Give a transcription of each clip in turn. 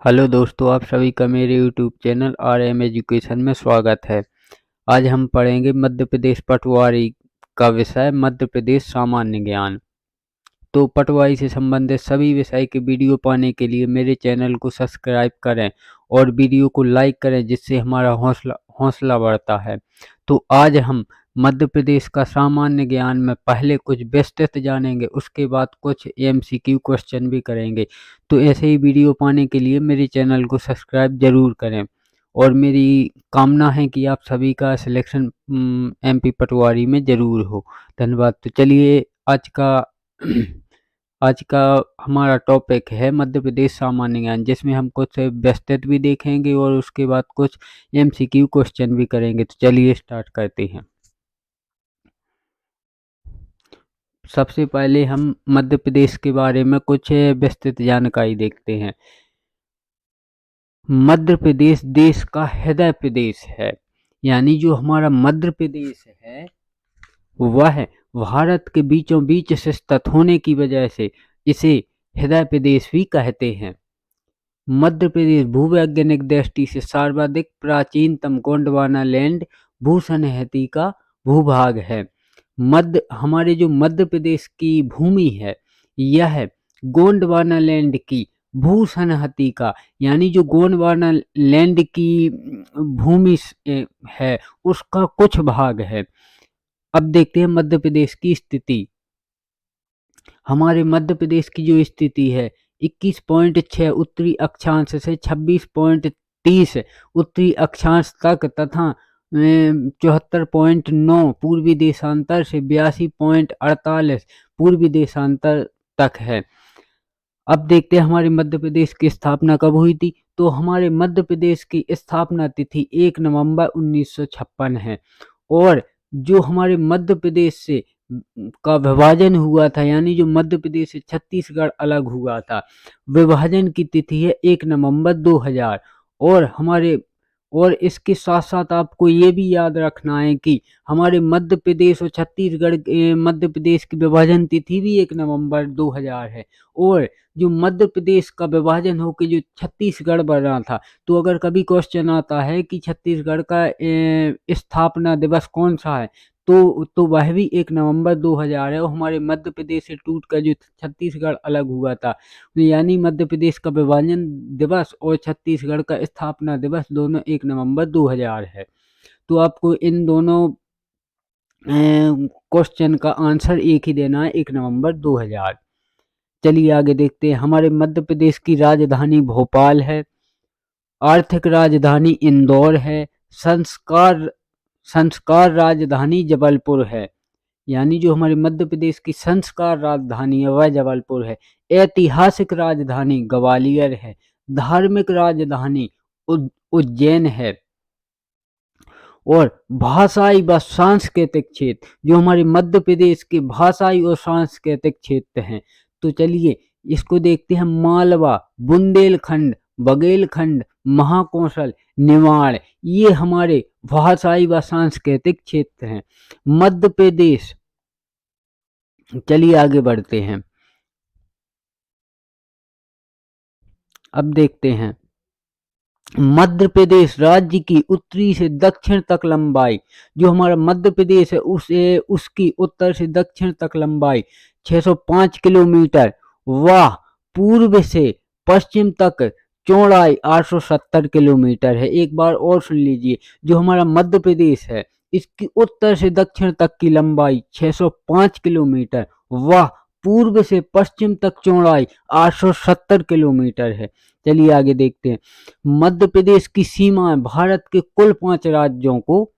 Hello दोस्तों, आप सभी का मेरे यूट्यूब चैनल RM एजुकेशन में स्वागत है। आज हम पढ़ेंगे मध्य प्रदेश पटवारी का विषय मध्य प्रदेश सामान्य ज्ञान। तो पटवारी से संबंधित सभी विषय के वीडियो पाने के लिए मेरे चैनल को सब्सक्राइब करें और वीडियो को लाइक करें, जिससे हमारा हौसला हौसला बढ़ता है। तो आज हम मध्य प्रदेश का सामान्य ज्ञान में पहले कुछ विस्तृत जानेंगे, उसके बाद कुछ MCQ क्वेश्चन भी करेंगे। तो ऐसे ही वीडियो पाने के लिए मेरे चैनल को सब्सक्राइब जरूर करें और मेरी कामना है कि आप सभी का सिलेक्शन MP पटवारी में जरूर हो। धन्यवाद। तो चलिए आज का हमारा टॉपिक है मध्य प्रदेश सामान्य ज्ञान, जिसमें हम कुछ विस्तृत भी देखेंगे और उसके बाद कुछ MCQ क्वेश्चन भी करेंगे। तो चलिए स्टार्ट करते हैं। सबसे पहले हम मध्य प्रदेश के बारे में कुछ विस्तृत जानकारी देखते हैं। मध्य प्रदेश देश का हृदय प्रदेश है, यानी जो हमारा मध्य प्रदेश है वह भारत के बीचों बीच स्थित होने की वजह से इसे हृदय प्रदेश भी कहते हैं। मध्य प्रदेश भूवैज्ञानिक दृष्टि से सर्वाधिक प्राचीनतम गोंडवाना लैंड भूसनहति का भूभाग है। हमारे जो मध्य प्रदेश की भूमि है, यह गोंडवाना लैंड की भूसनहति का, यानी जो गोंडवाना लैंड की भूमि है उसका कुछ भाग है। अब देखते हैं मध्य प्रदेश की स्थिति। हमारे मध्य प्रदेश की जो स्थिति है 21.6 उत्तरी अक्षांश से 26.30 उत्तरी अक्षांश तक तथा 74.9 पूर्वी देशांतर से 82.48 पूर्वी देशांतर तक है। अब देखते हैं हमारे मध्य प्रदेश की स्थापना कब हुई थी। तो हमारे मध्य प्रदेश की स्थापना तिथि 1 नवंबर 1956 है। और जो हमारे मध्य प्रदेश से का विभाजन हुआ था, यानी जो मध्य प्रदेश से छत्तीसगढ़ अलग हुआ था, विभाजन की तिथि है 1 नवंबर 2000। और इसके साथ साथ आपको ये भी याद रखना है कि हमारे मध्य प्रदेश और छत्तीसगढ़ मध्य प्रदेश की विभाजन तिथि भी 1 नवंबर 2000 है। और जो मध्य प्रदेश का विभाजन होकर जो छत्तीसगढ़ बना था, तो अगर कभी क्वेश्चन आता है कि छत्तीसगढ़ का स्थापना दिवस कौन सा है, तो वह भी 1 नवंबर 2000 है। और हमारे मध्य प्रदेश से टूट कर जो छत्तीसगढ़ अलग हुआ था, यानी मध्य प्रदेश का विभाजन दिवस और छत्तीसगढ़ का स्थापना दिवस दोनों 1 नवंबर 2000 है। तो आपको इन दोनों क्वेश्चन का आंसर एक ही देना है, 1 नवंबर 2000। चलिए आगे देखते हैं। हमारे मध्य प्रदेश की राजधानी भोपाल है, आर्थिक राजधानी इंदौर है, संस्कार राजधानी जबलपुर है, यानी जो हमारे मध्य प्रदेश की संस्कार राजधानी है वह जबलपुर है। ऐतिहासिक राजधानी ग्वालियर है, धार्मिक राजधानी उज्जैन है। और भाषाई व सांस्कृतिक क्षेत्र, जो हमारे मध्य प्रदेश के भाषाई और सांस्कृतिक क्षेत्र हैं, तो चलिए इसको देखते हैं। मालवा, बुंदेलखंड, बघेलखंड, महाकौशल, निमाड़, ये हमारे भाषाई व सांस्कृतिक क्षेत्र हैं। मध्य प्रदेश, चलिए आगे बढ़ते हैं। अब देखते हैं मध्य प्रदेश राज्य की उत्तरी से दक्षिण तक लंबाई, जो हमारा मध्य प्रदेश है उसकी उत्तर से दक्षिण तक लंबाई 605 किलोमीटर, वह पूर्व से पश्चिम तक चौड़ाई 870 किलोमीटर है। एक बार और सुन लीजिए, जो हमारा मध्य प्रदेश है इसकी उत्तर से दक्षिण तक की लंबाई 605 किलोमीटर, वह पूर्व से पश्चिम तक चौड़ाई 870 किलोमीटर है। चलिए आगे देखते हैं। मध्य प्रदेश की सीमाएं भारत के कुल 5 राज्यों को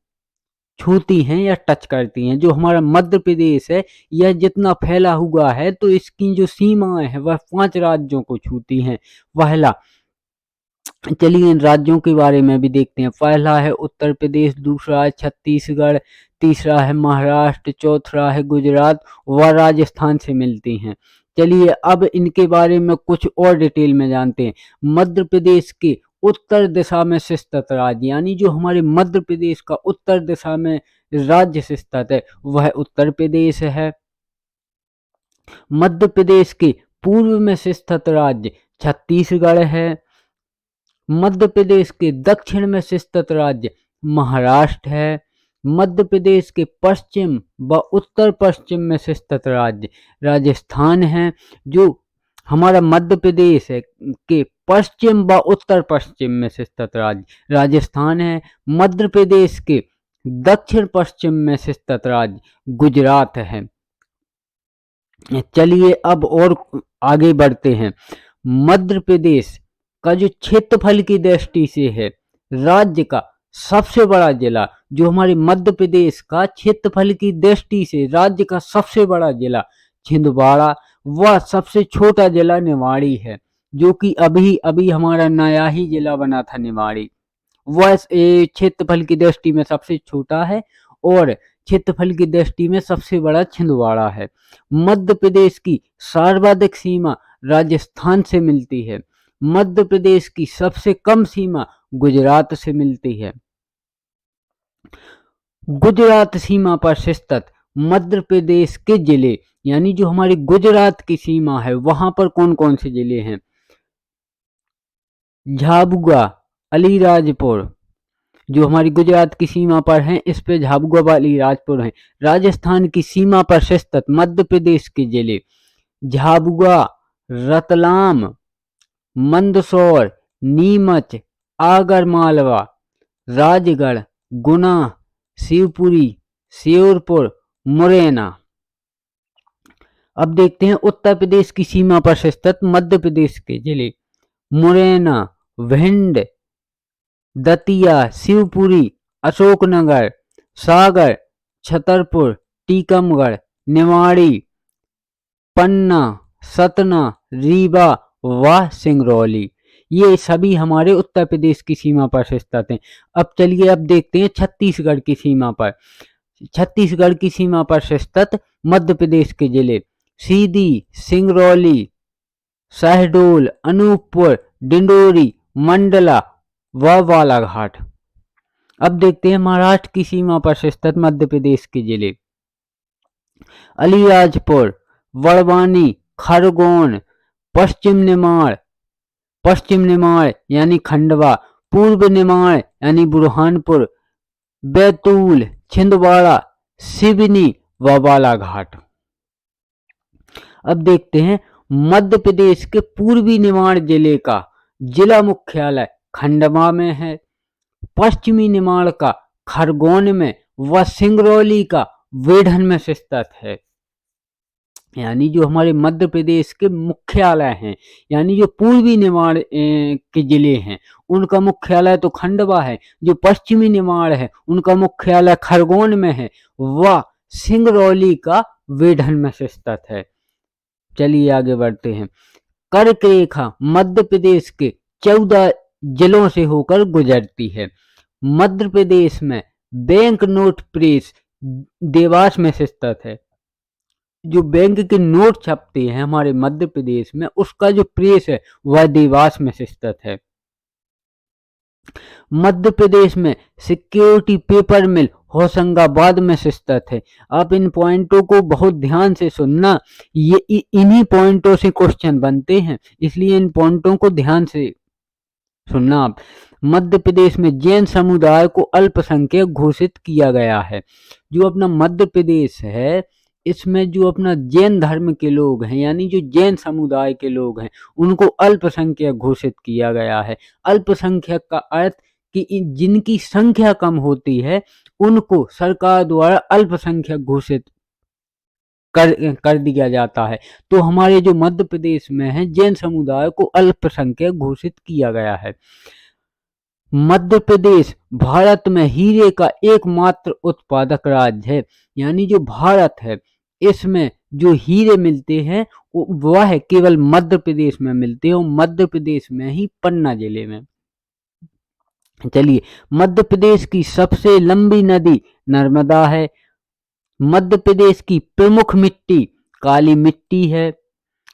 छूती हैं या टच करती हैं। जो हमारा मध्य प्रदेश है यह जितना फैला हुआ है, तो इसकी जो सीमाएं हैं वह 5 राज्यों को छूती हैं। पहला, चलिए इन राज्यों के बारे में भी देखते हैं। पहला है उत्तर प्रदेश, दूसरा है छत्तीसगढ़, तीसरा है महाराष्ट्र, चौथा है गुजरात व राजस्थान से मिलती हैं। चलिए अब इनके बारे में कुछ और डिटेल में जानते हैं। मध्य प्रदेश के उत्तर दिशा में स्थित राज्य, यानी जो हमारे मध्य प्रदेश का उत्तर दिशा में राज्य स्थित है वह उत्तर प्रदेश है। मध्य प्रदेश के पूर्व में स्थित राज्य छत्तीसगढ़ है। मध्य प्रदेश के दक्षिण में स्थित राज्य महाराष्ट्र है। मध्य प्रदेश के पश्चिम व उत्तर पश्चिम में स्थित राज्य राजस्थान है। जो हमारा मध्य प्रदेश है के पश्चिम व उत्तर पश्चिम में स्थित राज्य राजस्थान है। मध्य प्रदेश के दक्षिण पश्चिम में स्थित राज्य गुजरात है। चलिए अब और आगे बढ़ते हैं। मध्य प्रदेश का जो क्षेत्रफल की दृष्टि से है राज्य का सबसे बड़ा जिला, जो हमारे मध्य प्रदेश का क्षेत्रफल की दृष्टि से राज्य का सबसे बड़ा जिला छिंदवाड़ा व सबसे छोटा जिला निवाड़ी है, जो कि अभी अभी हमारा नया ही जिला बना था निवाड़ी। वह क्षेत्रफल की दृष्टि में सबसे छोटा है और क्षेत्रफल की दृष्टि में सबसे बड़ा छिंदवाड़ा है। मध्य प्रदेश की सर्वाधिक सीमा राजस्थान से मिलती है। मध्य प्रदेश की सबसे कम सीमा गुजरात से मिलती है। गुजरात सीमा पर स्थित मध्य प्रदेश के जिले, यानी जो हमारी गुजरात की सीमा है वहां पर कौन कौन से जिले हैं? झाबुआ, अलीराजपुर, जो हमारी गुजरात की सीमा पर हैं इस पे झाबुआ व अलीराजपुर हैं। राजस्थान की सीमा पर स्थित मध्य प्रदेश के जिले झाबुआ, रतलाम, मंदसौर, नीमच, आगरमालवा, राजगढ़, गुना, शिवपुरी, श्योपुर, मुरैना। अब देखते हैं उत्तर प्रदेश की सीमा पर स्थित मध्य प्रदेश के जिले मुरैना, भिंड, दतिया, शिवपुरी, अशोकनगर, सागर, छतरपुर, टीकमगढ़, निवाड़ी, पन्ना, सतना, रीवा व सिंगरौली। ये सभी हमारे उत्तर प्रदेश की सीमा पर स्थित हैं। अब चलिए अब देखते हैं छत्तीसगढ़ की सीमा पर। छत्तीसगढ़ की सीमा पर स्थित मध्य प्रदेश के जिले सीधी, सिंगरौली, शहडोल, अनूपपुर, डिंडोरी, मंडला व बालाघाट। अब देखते हैं महाराष्ट्र की सीमा पर स्थित मध्य प्रदेश के जिले अलीराजपुर, बड़वानी, खरगोन, पश्चिम निमाड़ यानी खंडवा, पूर्व निमाड़ यानी बुरहानपुर, बैतूल, छिंदवाड़ा, सिवनी व बालाघाट। अब देखते हैं मध्य प्रदेश के पूर्वी निमाड़ जिले का जिला मुख्यालय खंडवा में है, पश्चिमी निमाड़ का खरगोन में व सिंगरौली का वेढन में स्थित है। यानी जो हमारे मध्य प्रदेश के मुख्यालय हैं, यानी जो पूर्वी निमाड़ के जिले हैं उनका मुख्यालय तो खंडवा है, जो पश्चिमी निमाड़ है उनका मुख्यालय खरगोन में है व सिंगरौली का वेढन में स्थित है। चलिए आगे बढ़ते हैं। कर्क रेखा मध्य प्रदेश के 14 जिलों से होकर गुजरती है। मध्य प्रदेश में बैंक नोट प्रेस देवास में स्थित है। जो बैंक के नोट छपते हैं हमारे मध्य प्रदेश में उसका जो प्रेस है वह देवास में स्थित है। मध्य प्रदेश में सिक्योरिटी पेपर मिल होशंगाबाद में स्थित है। आप इन पॉइंटों को बहुत ध्यान से सुनना, ये इन्हीं पॉइंटों से क्वेश्चन बनते हैं, इसलिए इन पॉइंटों को ध्यान से सुनना आप। मध्य प्रदेश में जैन समुदाय को अल्पसंख्यक घोषित किया गया है। जो अपना मध्य प्रदेश है इसमें जो अपना जैन धर्म के लोग हैं, यानी जो जैन समुदाय के लोग हैं उनको अल्पसंख्यक घोषित किया गया है। अल्पसंख्यक का अर्थ कि जिनकी संख्या कम होती है उनको सरकार द्वारा अल्पसंख्यक घोषित कर दिया जाता है। तो हमारे जो मध्य प्रदेश में है जैन समुदाय को अल्पसंख्यक घोषित किया गया है। मध्य प्रदेश भारत में हीरे का एकमात्र उत्पादक राज्य है। यानी जो भारत है इसमें जो हीरे मिलते हैं वह केवल मध्य प्रदेश में मिलते हैं और मध्य प्रदेश में ही पन्ना जिले में। चलिए, मध्य प्रदेश की सबसे लंबी नदी नर्मदा है। मध्य प्रदेश की प्रमुख मिट्टी काली मिट्टी है।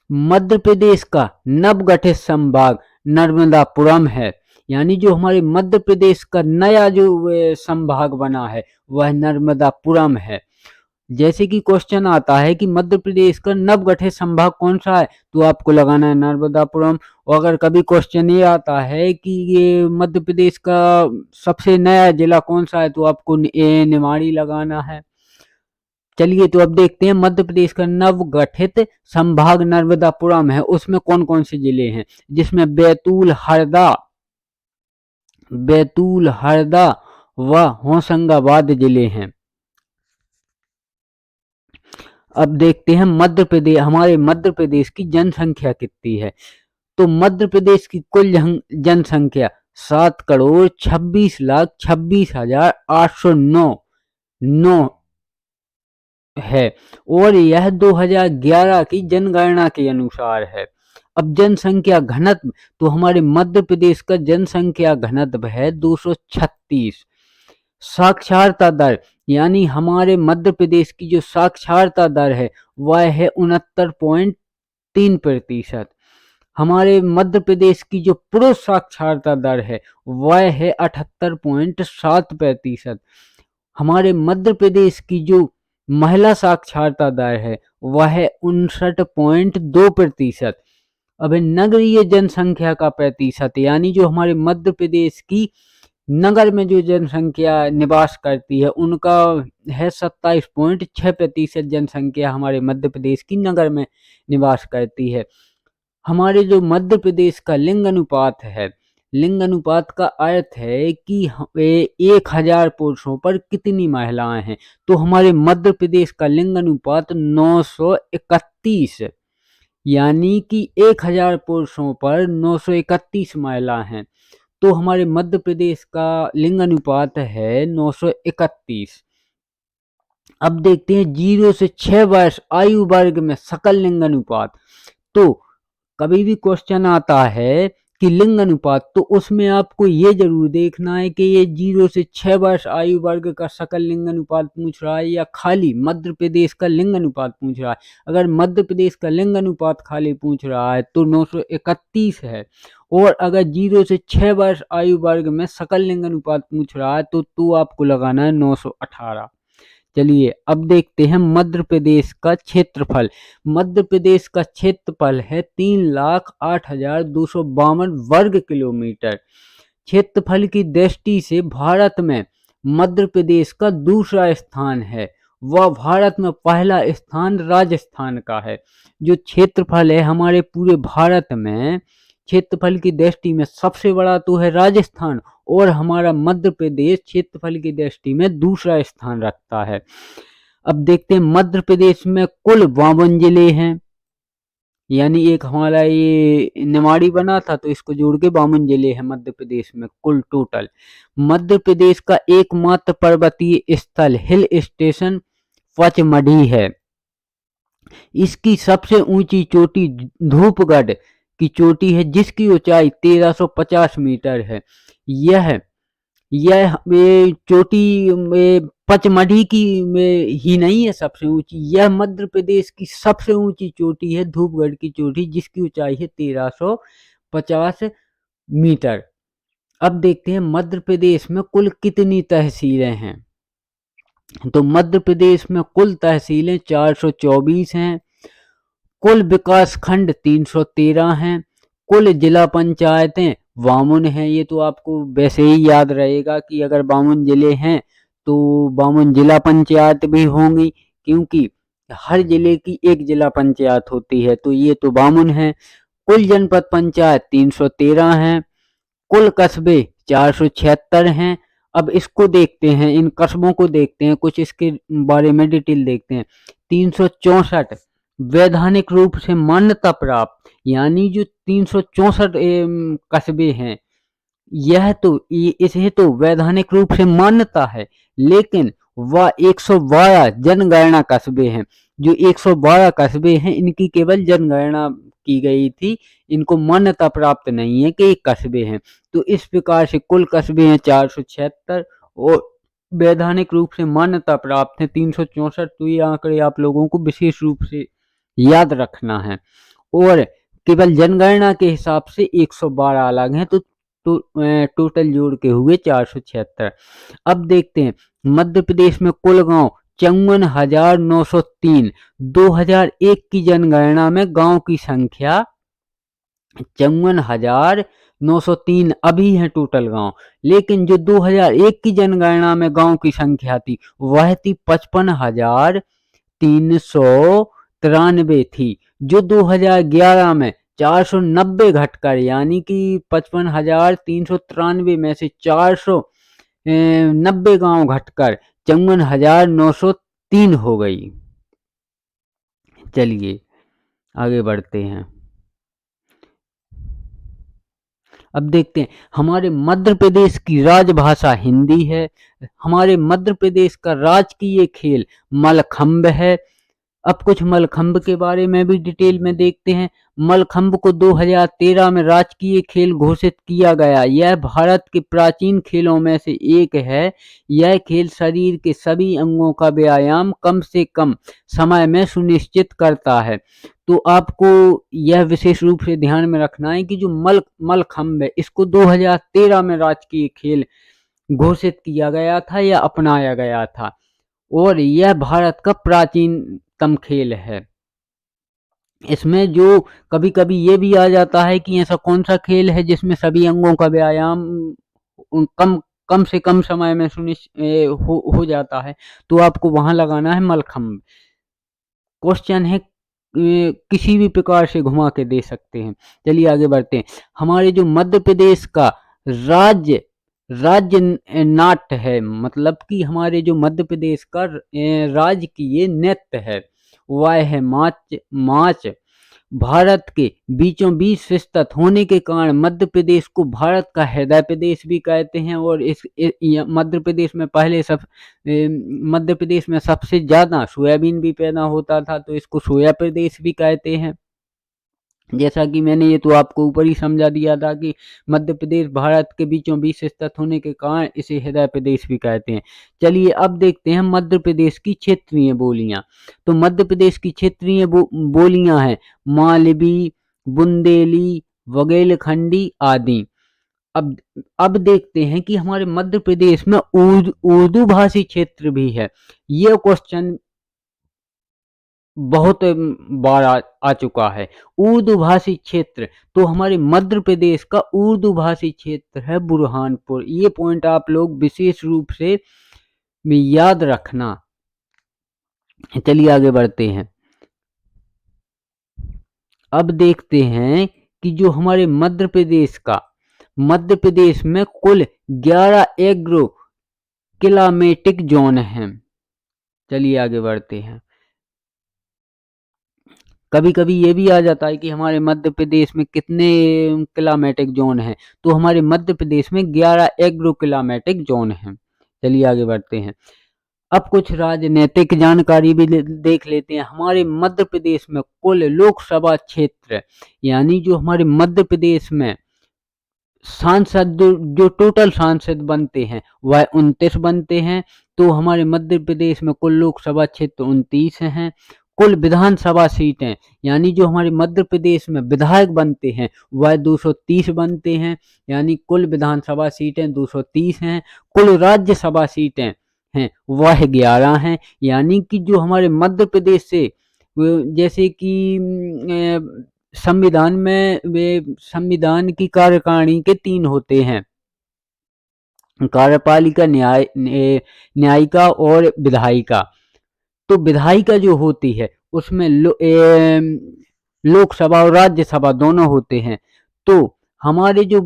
मध्य प्रदेश का नवगठित संभाग नर्मदापुरम है। यानी जो हमारे मध्य प्रदेश का नया जो संभाग बना है वह नर्मदापुरम है। जैसे कि क्वेश्चन आता है कि मध्य प्रदेश का नवगठित संभाग कौन सा है, तो आपको लगाना है नर्मदापुरम। और अगर कभी क्वेश्चन ये आता है कि ये मध्य प्रदेश का सबसे नया जिला कौन सा है, तो आपको निमाड़ी लगाना है। चलिए तो अब देखते हैं मध्य प्रदेश का नवगठित संभाग नर्मदापुरम है, उसमें कौन कौन से जिले हैं, जिसमें बैतूल हरदा व होशंगाबाद जिले हैं। अब देखते हैं हमारे मध्य प्रदेश की जनसंख्या कितनी है। तो मध्य प्रदेश की कुल जनसंख्या 7,26,26,809 है और यह 2011 की जनगणना के अनुसार है। अब जनसंख्या घनत्व, तो हमारे मध्य प्रदेश का जनसंख्या घनत्व है 236। साक्षरता दर, यानी हमारे मध्य प्रदेश की जो साक्षरता दर है वह है 69.3%। हमारे मध्य प्रदेश की जो पुरुष साक्षरता दर है वह है 78.7%। हमारे मध्य प्रदेश की जो महिला साक्षरता दर है वह है 59.2%। अब नगरीय जनसंख्या का प्रतिशत, यानी जो हमारे मध्य प्रदेश की नगर में जो जनसंख्या निवास करती है उनका है 27.6% जनसंख्या हमारे मध्य प्रदेश की नगर में निवास करती है। हमारे जो मध्य प्रदेश का लिंग अनुपात है, लिंग अनुपात का अर्थ है कि 1000 पुरुषों पर कितनी महिलाएं हैं, तो हमारे मध्य प्रदेश का लिंग अनुपात 931, यानी कि 1000 पुरुषों पर 931 महिला हैं। तो हमारे मध्य प्रदेश का लिंग अनुपात है 931। अब देखते हैं 0 से 6 वर्ष आयु वर्ग में सकल लिंग अनुपात। तो कभी भी क्वेश्चन आता है कि लिंग अनुपात, तो उसमें आपको ये जरूर देखना है कि ये 0 से 6 वर्ष आयु वर्ग का सकल लिंग अनुपात पूछ रहा है या खाली मध्य प्रदेश का लिंग अनुपात पूछ रहा है। अगर मध्य प्रदेश का लिंग अनुपात खाली पूछ रहा है तो 931 है, और अगर 0 से 6 वर्ष आयु वर्ग में सकल लिंग अनुपात पूछ रहा है तो आपको लगाना है 918। चलिए अब देखते हैं मध्य प्रदेश का क्षेत्रफल। मध्य प्रदेश का क्षेत्रफल है 3,08,252 वर्ग किलोमीटर। क्षेत्रफल की दृष्टि से भारत में मध्य प्रदेश का दूसरा स्थान है, वह भारत में पहला स्थान राजस्थान का है। जो क्षेत्रफल है हमारे पूरे भारत में क्षेत्रफल की दृष्टि में सबसे बड़ा तो है राजस्थान, और हमारा मध्य प्रदेश क्षेत्रफल की दृष्टि में दूसरा स्थान रखता है। अब देखते हैं मध्य प्रदेश में कुल 52 जिले हैं, यानी एक हमारा ये निमाड़ी बना था तो इसको जोड़ के 52 जिले हैं मध्य प्रदेश में कुल टोटल। मध्य प्रदेश का एकमात्र पर्वतीय स्थल हिल स्टेशन पचमढ़ी है। इसकी सबसे ऊंची चोटी धूपगढ़ की चोटी है, जिसकी ऊंचाई 1350 मीटर है। यह ये चोटी पचमढ़ी की में ही नहीं है सबसे ऊंची, यह मध्य प्रदेश की सबसे ऊंची चोटी है धूपगढ़ की चोटी, जिसकी ऊंचाई है 1350 मीटर। अब देखते हैं मध्य प्रदेश में कुल कितनी तहसीलें हैं। तो मध्य प्रदेश में कुल तहसीलें 424 हैं, कुल विकास खंड 313 हैं, कुल जिला पंचायतें 52 हैं। ये तो आपको वैसे ही याद रहेगा कि अगर 52 जिले हैं तो 52 जिला पंचायत भी होंगी, क्योंकि हर जिले की एक जिला पंचायत होती है, तो ये तो 52 है। कुल जनपद पंचायत 313 हैं, कुल कस्बे 476 हैं। अब इसको देखते हैं, इन कस्बों को देखते हैं, कुछ इसके बारे में डिटेल देखते हैं। 364 वैधानिक रूप से मान्यता प्राप्त, यानी जो 364 कस्बे हैं यह तो इसे तो वैधानिक रूप से मान्यता है, लेकिन वह 112 जनगणना कस्बे हैं। जो 112 कस्बे हैं इनकी केवल जनगणना की गई थी, इनको मान्यता प्राप्त नहीं है कि ये कस्बे हैं। तो इस प्रकार से कुल कस्बे हैं 476 और वैधानिक रूप से मान्यता प्राप्त है 364। तो ये आंकड़े आप लोगों को विशेष रूप से याद रखना है, और केवल जनगणना के हिसाब से 112 अलग हैं, तो टोटल जोड़ के हुए 476। अब देखते हैं मध्य प्रदेश में कुल गांव 54,903। 2001 की जनगणना में गांव की संख्या 54,903 अभी है टोटल गांव, लेकिन जो 2001 की जनगणना में गांव की संख्या थी वह थी 55,393 थी, जो 2011 में 490 घटकर यानी कि 55,393 में से 490 गांव घटकर 54,903 हो गई। चलिए आगे बढ़ते हैं। अब देखते हैं, हमारे मध्य प्रदेश की राजभाषा हिंदी है। हमारे मध्य प्रदेश का राजकीय खेल मलखंभ है। अब कुछ मलखंभ के बारे में भी डिटेल में देखते हैं। मलखंभ को 2013 में राजकीय खेल घोषित किया गया। यह भारत के प्राचीन खेलों में से एक है। यह खेल शरीर के सभी अंगों का व्यायाम कम से कम समय में सुनिश्चित करता है। तो आपको यह विशेष रूप से ध्यान में रखना है कि जो मलखंभ है इसको 2013 में राजकीय खेल घोषित किया गया था या अपनाया गया था, और यह भारत का प्राचीनतम खेल है। इसमें जो कभी कभी ये भी आ जाता है कि ऐसा कौन सा खेल है जिसमें सभी अंगों का व्यायाम कम कम से कम समय में हो जाता है, तो आपको वहां लगाना है मलखंभ। क्वेश्चन है किसी भी प्रकार से घुमा के दे सकते हैं। चलिए आगे बढ़ते हैं। हमारे जो मध्य प्रदेश का राज्य राज्य नाट्य है, मतलब कि हमारे जो मध्य प्रदेश का राजकीय नृत्य है वह है माच। भारत के बीचों बीच स्थित होने के कारण मध्य प्रदेश को भारत का हृदय प्रदेश भी कहते हैं, और मध्य प्रदेश में मध्य प्रदेश में सबसे ज्यादा सोयाबीन भी पैदा होता था, तो इसको सोया प्रदेश भी कहते हैं। जैसा कि मैंने ये तो आपको ऊपर ही समझा दिया था कि मध्य प्रदेश भारत के बीचों बीच स्थित होने के कारण इसे हृदय प्रदेश भी कहते हैं। चलिए अब देखते हैं मध्य प्रदेश की क्षेत्रीय बोलियां। तो मध्य प्रदेश की क्षेत्रीय बोलियां हैं मालवी, बुंदेली, बुंदेलखंडी आदि। अब देखते हैं कि हमारे मध्य प्रदेश में उर्दू भाषी क्षेत्र भी है। ये क्वेश्चन बहुत बार आ चुका है। उर्दू भाषी क्षेत्र, तो हमारे मध्य प्रदेश का उर्दू भाषी क्षेत्र है बुरहानपुर। ये पॉइंट आप लोग विशेष रूप से याद रखना। चलिए आगे बढ़ते हैं। अब देखते हैं कि जो हमारे मध्य प्रदेश में कुल 11 एग्रो क्लाइमेटिक जोन हैं। चलिए आगे बढ़ते हैं। कभी कभी ये भी आ जाता है कि हमारे मध्य प्रदेश में कितने क्लाइमेटिक जोन हैं, तो हमारे मध्य प्रदेश में 11 एग्रो क्लाइमेटिक जोन हैं। चलिए आगे बढ़ते हैं। अब कुछ राजनीतिक जानकारी भी देख लेते हैं। हमारे मध्य प्रदेश में कुल लोकसभा क्षेत्र, यानी जो हमारे मध्य प्रदेश में सांसद जो टोटल सांसद बनते हैं वह 29 बनते हैं। तो हमारे मध्य प्रदेश में कुल लोकसभा क्षेत्र 29 हैं। कुल विधानसभा सीटें, यानी जो हमारे मध्य प्रदेश में विधायक बनते हैं वह 230 बनते हैं, यानी कुल विधानसभा सीटें 230 हैं। कुल राज्यसभा सीटें हैं वह 11 हैं, यानी कि जो हमारे मध्य प्रदेश से जैसे कि संविधान में वे संविधान की कार्यकारिणी के 3 होते हैं, कार्यपालिका, न्यायिका और विधायिका। तो विधायिका जो होती है उसमें लोकसभा और राज्यसभा दोनों होते हैं। तो हमारे जो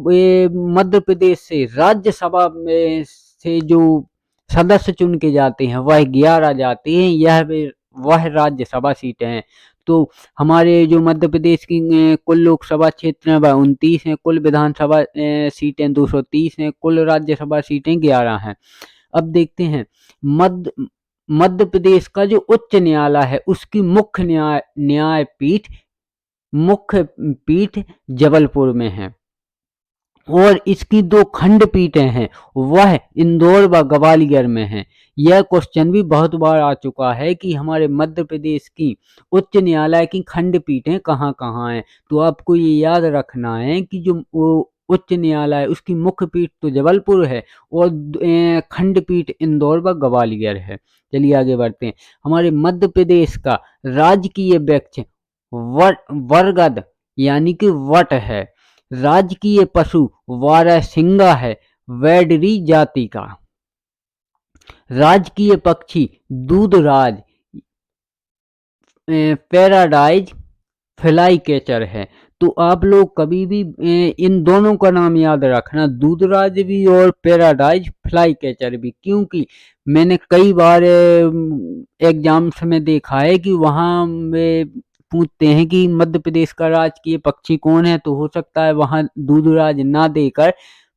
मध्य प्रदेश से राज्यसभा में से जो सदस्य चुन के जाते हैं वह 11 जाते हैं, वह राज्यसभा सीटें हैं। तो हमारे जो मध्य प्रदेश की कुल लोकसभा क्षेत्र है वह 29 हैं, कुल विधानसभा सीटें 230 हैं, कुल राज्यसभा सीटें 11 हैं। अब देखते हैं मध्य प्रदेश का जो उच्च न्यायालय है उसकी मुख्य पीठ जबलपुर में है, और इसकी 2 खंडपीठें हैं वह इंदौर व ग्वालियर में हैं। यह क्वेश्चन भी बहुत बार आ चुका है कि हमारे मध्य प्रदेश की उच्च न्यायालय की खंडपीठें कहाँ कहाँ हैं। तो आपको ये याद रखना है कि जो उच्च न्यायालय, उसकी मुख्य पीठ तो जबलपुर है और खंडपीठ इंदौर व ग्वालियर है। चलिए आगे बढ़ते हैं। हमारे मध्य प्रदेश का राजकीय वृक्ष बरगद यानी कि वट है। राजकीय पशु वारसिंगा है, वैडरी जाति का। राजकीय पक्षी दूधराज पैराडाइज फ्लाई कैचर है। तो आप लोग कभी भी इन दोनों का नाम याद रखना, दूधराज भी और पैराडाइज फ्लाई कैचर भी, क्योंकि मैंने कई बार एग्जाम्स में देखा है कि वहाँ में पूछते हैं कि मध्य प्रदेश का राजकीय पक्षी कौन है, तो हो सकता है वहाँ दूधराज ना देकर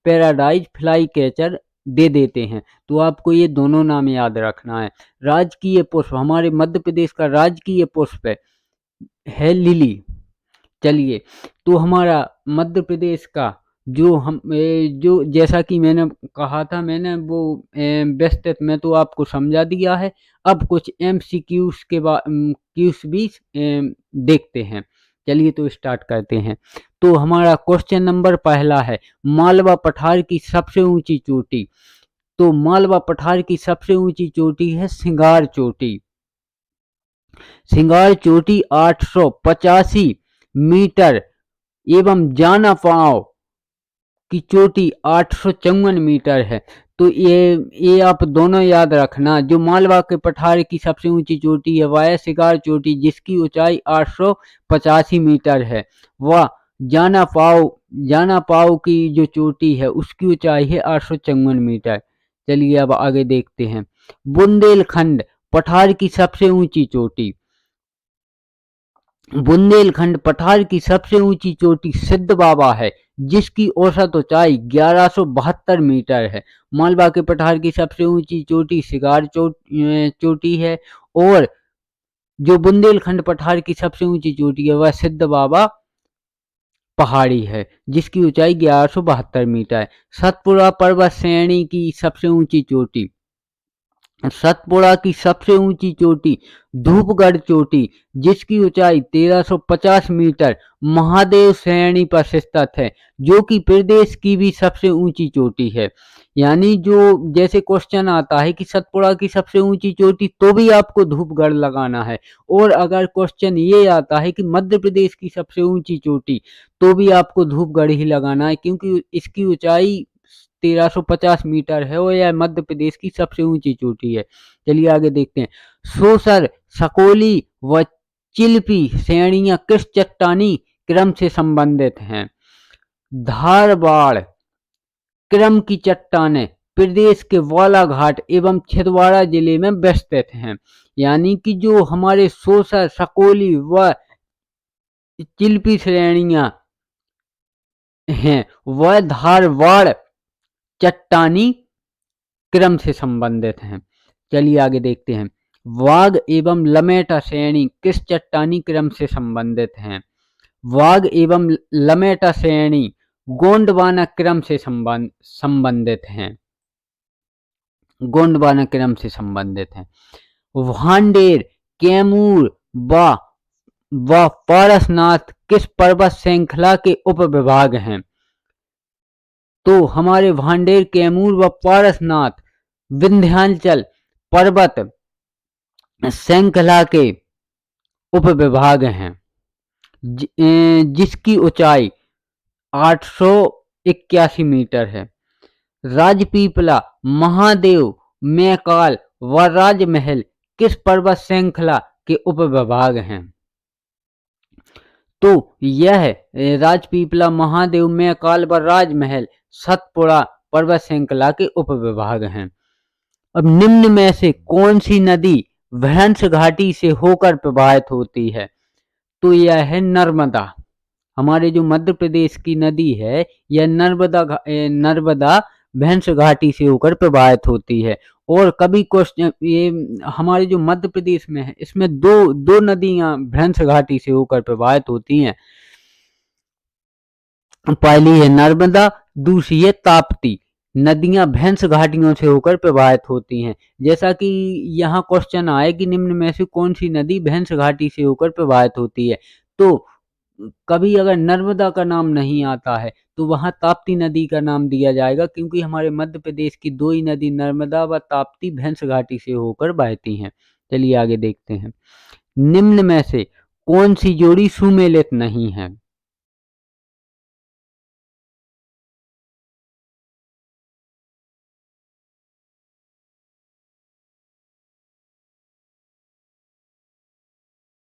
पैराडाइज फ्लाई कैचर दे देते हैं। तो आपको ये दोनों नाम याद रखना है। राजकीय पुष्प, हमारे मध्य प्रदेश का राजकीय पुष्प है लिली। चलिए, तो हमारा मध्य प्रदेश का जो जैसा कि मैंने कहा था, मैंने वो विस्तृत में तो आपको समझा दिया है। अब कुछ MCQs के क्यूज भी देखते हैं। चलिए तो स्टार्ट करते हैं। तो हमारा क्वेश्चन नंबर पहला है, मालवा पठार की सबसे ऊंची चोटी। तो मालवा पठार की सबसे ऊंची चोटी है सिंगार चोटी। सिंगार चोटी 885 मीटर एवं जाना पाव की चोटी 854 मीटर है। तो ये आप दोनों याद रखना। जो मालवा के पठार की सबसे ऊंची चोटी है वह है सिंगार चोटी, जिसकी ऊंचाई 885 मीटर है। वह जाना पाव की जो चोटी है उसकी ऊंचाई है 854 मीटर। चलिए अब आगे देखते हैं। बुंदेलखंड पठार की सबसे ऊंची चोटी। बुंदेलखंड पठार की सबसे ऊंची चोटी सिद्ध बाबा है, जिसकी औसत ऊंचाई 1172 मीटर है। मालवा के पठार की सबसे ऊंची चोटी सिगार चोटी है, और जो बुंदेलखंड पठार की सबसे ऊंची चोटी है वह सिद्ध बाबा पहाड़ी है, जिसकी ऊंचाई 1172 मीटर है। सतपुड़ा पर्वत श्रेणी की सबसे ऊंची चोटी। सतपुड़ा की सबसे ऊंची चोटी धूपगढ़ चोटी, जिसकी ऊंचाई 1350 मीटर महादेव श्रेणी पर स्थित है, जो कि प्रदेश की भी सबसे ऊंची चोटी है। यानी जो जैसे क्वेश्चन आता है कि सतपुड़ा की सबसे ऊंची चोटी, तो भी आपको धूपगढ़ लगाना है। और अगर क्वेश्चन ये आता है कि मध्य प्रदेश की सबसे ऊंची चोटी, तो भी आपको धूपगढ़ ही लगाना है, क्योंकि इसकी ऊंचाई 1350 मीटर है और यह मध्य प्रदेश की सबसे ऊंची चोटी है। चलिए आगे देखते हैं। सोसर, सकोली व चिल्पी श्रेणियां किस चट्टानी क्रम से संबंधित हैं? धारवाड़ क्रम की चट्टानें प्रदेश के बालाघाट एवं छिंदवाड़ा जिले में विस्तृत हैं। यानी कि जो हमारे सोसर, सकोली व चिल्पी श्रेणियां हैं वह धारवाड़ चट्टानी क्रम से संबंधित हैं। चलिए आगे देखते हैं। वाघ एवं लमेटा श्रेणी किस चट्टानी क्रम से संबंधित हैं? वाघ एवं लमेटा श्रेणी गोंडवाना क्रम से संबंधित हैं। गोंडवाना क्रम से संबंधित हैं। भांडेर, कैमूर व पारसनाथ किस पर्वत श्रृंखला के उपविभाग हैं? तो हमारे भांडेर, कैमूर व पारसनाथ विंध्याचल पर्वत श्रृंखला के उपविभाग हैं, जिसकी ऊंचाई 881 मीटर है। राजपीपला, महादेव, मैकाल व राजमहल किस पर्वत श्रृंखला के उपविभाग हैं? तो यह राजपीपला, महादेव, मैकाल व राजमहल सतपुड़ा पर्वत श्रृंखला के उपविभाग हैं। अब निम्न में से कौन सी नदी भ्रंश घाटी से होकर प्रवाहित होती है? तो यह है नर्मदा। हमारे जो मध्य प्रदेश की नदी है यह नर्मदा भ्रंश घाटी से होकर प्रवाहित होती है। और कभी क्वेश्चन ये हमारे जो मध्य प्रदेश में है इसमें दो नदियां भ्रंश घाटी से होकर प्रवाहित होती हैं। पहली है नर्मदा, दूसरी है ताप्ती। नदियां भ्रंश घाटियों से होकर प्रवाहित होती हैं। जैसा कि यहाँ क्वेश्चन आए कि निम्न में से कौन सी नदी भ्रंश घाटी से होकर प्रवाहित होती है, तो कभी अगर नर्मदा का नाम नहीं आता है तो वहाँ ताप्ती नदी का नाम दिया जाएगा, क्योंकि हमारे मध्य प्रदेश की 2 ही नदी नर्मदा व ताप्ती भैंस घाटी से होकर बहती हैं। चलिए आगे देखते हैं। निम्न में से कौन सी जोड़ी सुमेलित नहीं है?